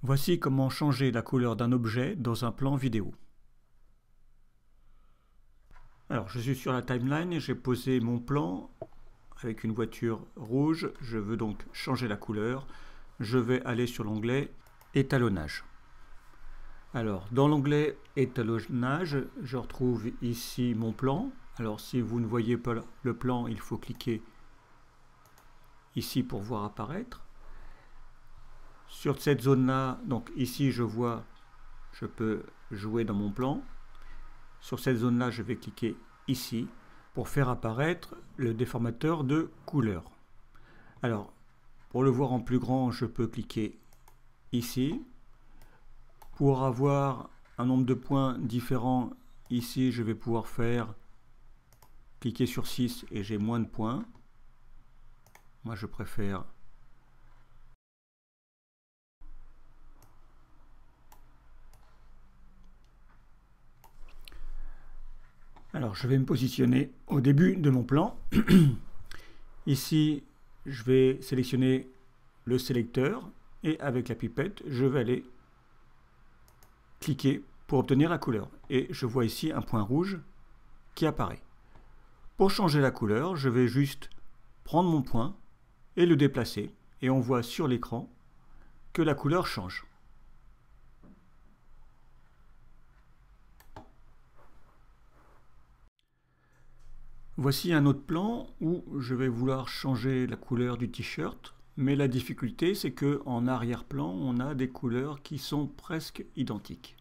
Voici comment changer la couleur d'un objet dans un plan vidéo. Alors, je suis sur la timeline et j'ai posé mon plan avec une voiture rouge. Je veux donc changer la couleur. Je vais aller sur l'onglet étalonnage. Alors, dans l'onglet étalonnage, je retrouve ici mon plan. Alors, si vous ne voyez pas le plan, il faut cliquer ici pour voir apparaître. Sur cette zone-là, donc ici je vois, je peux jouer dans mon plan. Sur cette zone-là, je vais cliquer ici pour faire apparaître le déformateur de couleur. Alors, pour le voir en plus grand, je peux cliquer ici. Pour avoir un nombre de points différents, ici je vais pouvoir cliquer sur 6 et j'ai moins de points. Moi je préfère alors je vais me positionner au début de mon plan. Ici je vais sélectionner le sélecteur et avec la pipette je vais aller cliquer pour obtenir la couleur. Et je vois ici un point rouge qui apparaît. Pour changer la couleur, je vais juste prendre mon point et le déplacer. Et on voit sur l'écran que la couleur change. Voici un autre plan où je vais vouloir changer la couleur du t-shirt. Mais la difficulté, c'est qu'en arrière-plan, on a des couleurs qui sont presque identiques.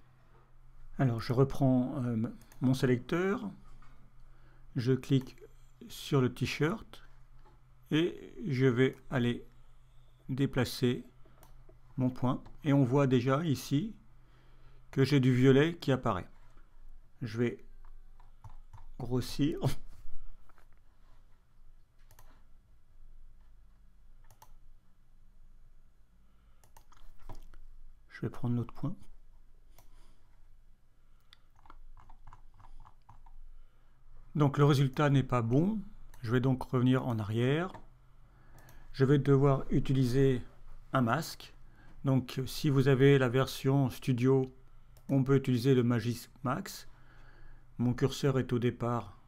Alors, je reprends mon sélecteur. Je clique sur le t-shirt et je vais aller déplacer mon point. Et on voit déjà ici que j'ai du violet qui apparaît. Je vais grossir. Je vais prendre l'autre point. Donc le résultat n'est pas bon. Je vais donc revenir en arrière. Je vais devoir utiliser un masque. Donc si vous avez la version Studio, on peut utiliser le Magisk Max. Mon curseur est au départ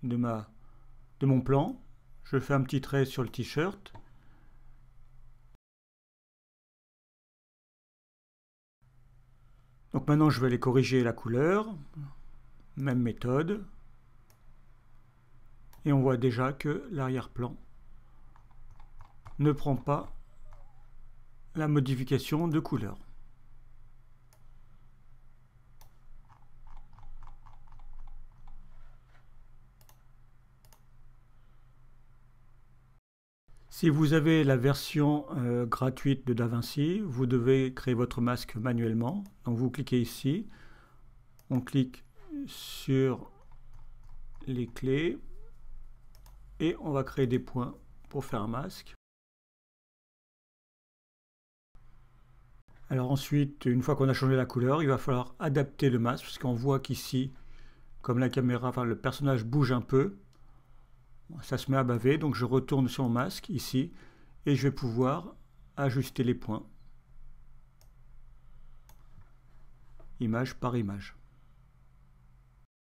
de mon plan. Je fais un petit trait sur le t-shirt. Donc maintenant je vais aller corriger la couleur. Même méthode. Et on voit déjà que l'arrière-plan ne prend pas la modification de couleur. Si vous avez la version gratuite de DaVinci, vous devez créer votre masque manuellement. Donc vous cliquez ici, on clique sur les clés et on va créer des points pour faire un masque. Alors ensuite, une fois qu'on a changé la couleur, il va falloir adapter le masque, parce qu'on voit qu'ici, comme la caméra, enfin le personnage bouge un peu, ça se met à baver, donc je retourne sur mon masque ici, et je vais pouvoir ajuster les points, image par image.